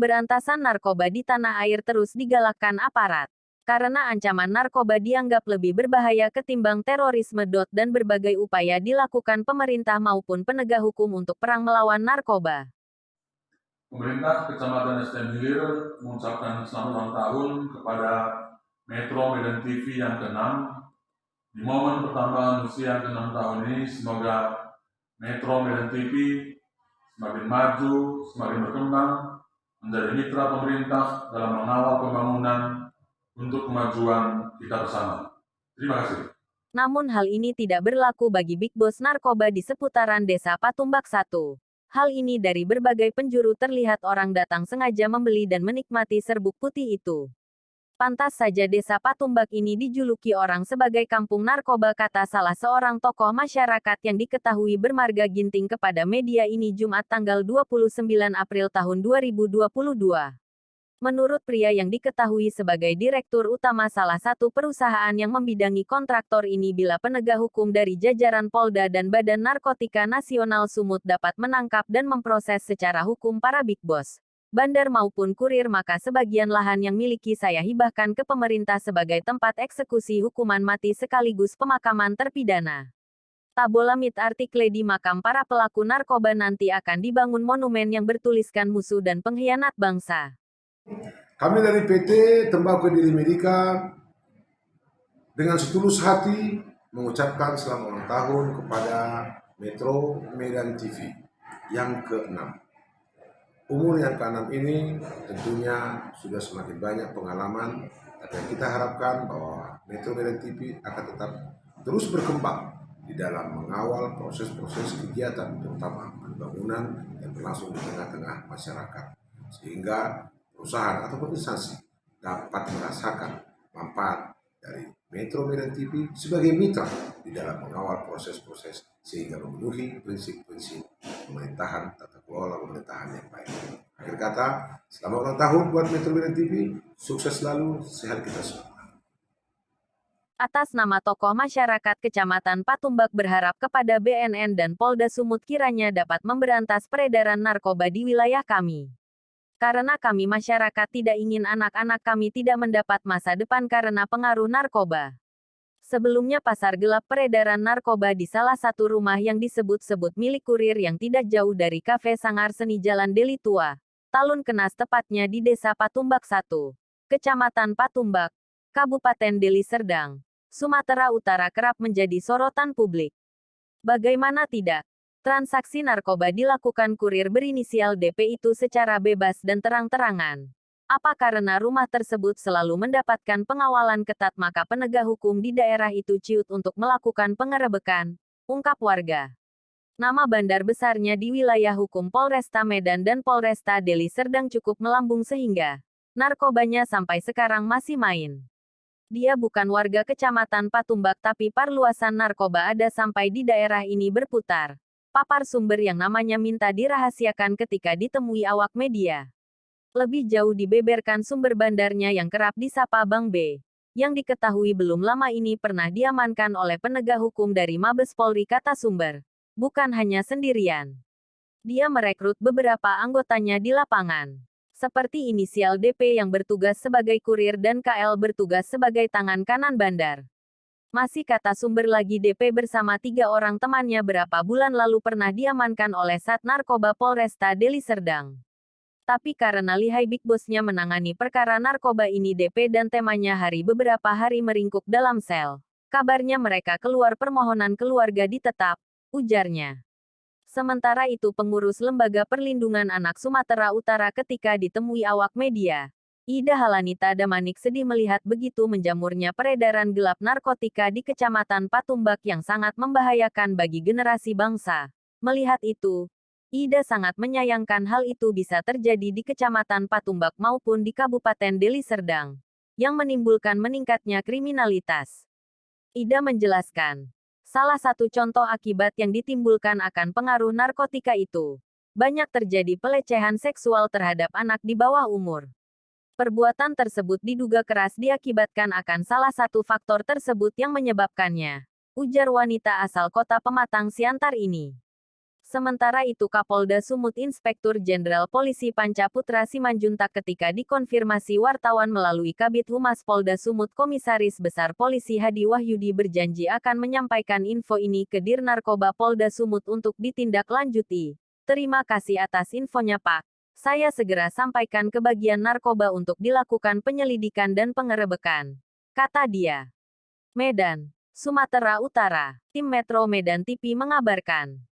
Pemberantasan narkoba di tanah air terus digalakkan aparat. Karena ancaman narkoba dianggap lebih berbahaya ketimbang terorisme. Dan berbagai upaya dilakukan pemerintah maupun penegak hukum untuk perang melawan narkoba. Pemerintah Kecamatan SDN Hilir mengucapkan selamat ulang tahun kepada Metro Medan TV yang ke-6. Di momen pertambahan usia yang ke-6 tahun ini, semoga Metro Medan TV semakin maju, semakin berkembang, menjadi mitra pemerintah dalam mengawal pembangunan untuk kemajuan kita bersama. Terima kasih. Namun hal ini tidak berlaku bagi Big Boss narkoba di seputaran Desa Patumbak 1. Hal ini dari berbagai penjuru terlihat orang datang sengaja membeli dan menikmati serbuk putih itu. Pantas saja Desa Patumbak ini dijuluki orang sebagai kampung narkoba, kata salah seorang tokoh masyarakat yang diketahui bermarga ginting kepada media ini Jumat tanggal 29 April tahun 2022. Menurut pria yang diketahui sebagai direktur utama salah satu perusahaan yang membidangi kontraktor ini, bila penegak hukum dari jajaran Polda dan Badan Narkotika Nasional Sumut dapat menangkap dan memproses secara hukum para Big Boss, bandar maupun kurir, maka sebagian lahan yang miliki saya hibahkan ke pemerintah sebagai tempat eksekusi hukuman mati sekaligus pemakaman terpidana. Tabolamid artikel di makam para pelaku narkoba nanti akan dibangun monumen yang bertuliskan musuh dan pengkhianat bangsa. Kami dari PT Tembakau Kediri Medica dengan setulus hati mengucapkan selamat ulang tahun kepada Metro Medan TV yang ke-6. Umur yang ke-6 ini tentunya sudah semakin banyak pengalaman, dan kita harapkan bahwa Metro Medan TV akan tetap terus berkembang di dalam mengawal proses-proses kegiatan, terutama pembangunan yang berlangsung di tengah-tengah masyarakat, sehingga perusahaan ataupun instansi dapat merasakan manfaat dari Metro Medan TV sebagai mitra di dalam mengawal proses-proses sehingga memenuhi prinsip-prinsip pemerintahan, tata kelola pemerintahan yang baik. Akhir kata, selamat ulang tahun buat Metro Medan TV, sukses selalu, sehat kita semua. Atas nama tokoh masyarakat Kecamatan Patumbak berharap kepada BNN dan Polda Sumut kiranya dapat memberantas peredaran narkoba di wilayah kami. Karena kami masyarakat tidak ingin anak-anak kami tidak mendapat masa depan karena pengaruh narkoba. Sebelumnya pasar gelap peredaran narkoba di salah satu rumah yang disebut-sebut milik kurir yang tidak jauh dari Kafe Sangar Seni Jalan Deli Tua, Talun Kenas, tepatnya di Desa Patumbak 1, Kecamatan Patumbak, Kabupaten Deli Serdang, Sumatera Utara kerap menjadi sorotan publik. Bagaimana tidak? Transaksi narkoba dilakukan kurir berinisial DP itu secara bebas dan terang-terangan. Apa karena rumah tersebut selalu mendapatkan pengawalan ketat maka penegak hukum di daerah itu ciut untuk melakukan pengerebekan, ungkap warga. Nama bandar besarnya di wilayah hukum Polresta Medan dan Polresta Deli Serdang cukup melambung sehingga narkobanya sampai sekarang masih main. Dia bukan warga Kecamatan Patumbak tapi perluasan narkoba ada sampai di daerah ini berputar. Papar sumber yang namanya minta dirahasiakan ketika ditemui awak media. Lebih jauh dibeberkan sumber bandarnya yang kerap disapa Bang B, yang diketahui belum lama ini pernah diamankan oleh penegak hukum dari Mabes Polri, kata sumber. Bukan hanya sendirian. Dia merekrut beberapa anggotanya di lapangan. Seperti inisial DP yang bertugas sebagai kurir dan KL bertugas sebagai tangan kanan bandar. Masih kata sumber lagi, DP bersama 3 orang temannya berapa bulan lalu pernah diamankan oleh Sat Narkoba Polresta Deli Serdang. Tapi karena lihai Big Boss-nya menangani perkara narkoba ini, DP dan temannya beberapa hari meringkuk dalam sel. Kabarnya mereka keluar permohonan keluarga ditetap, ujarnya. Sementara itu pengurus Lembaga Perlindungan Anak Sumatera Utara ketika ditemui awak media, Ida Halanita Damanik, sedih melihat begitu menjamurnya peredaran gelap narkotika di Kecamatan Patumbak yang sangat membahayakan bagi generasi bangsa. Melihat itu, Ida sangat menyayangkan hal itu bisa terjadi di Kecamatan Patumbak maupun di Kabupaten Deli Serdang, yang menimbulkan meningkatnya kriminalitas. Ida menjelaskan, salah satu contoh akibat yang ditimbulkan akan pengaruh narkotika itu, banyak terjadi pelecehan seksual terhadap anak di bawah umur. Perbuatan tersebut diduga keras diakibatkan akan salah satu faktor tersebut yang menyebabkannya, ujar wanita asal kota Pematang Siantar ini. Sementara itu Kapolda Sumut Inspektur Jenderal Polisi Panca Putra Simanjuntak ketika dikonfirmasi wartawan melalui Kabid Humas Polda Sumut Komisaris Besar Polisi Hadi Wahyudi berjanji akan menyampaikan info ini ke Dir Narkoba Polda Sumut untuk ditindaklanjuti. Terima kasih atas infonya Pak. Saya segera sampaikan ke bagian narkoba untuk dilakukan penyelidikan dan pengerebekan. Kata dia. Medan, Sumatera Utara, Tim Metro Medan TV mengabarkan.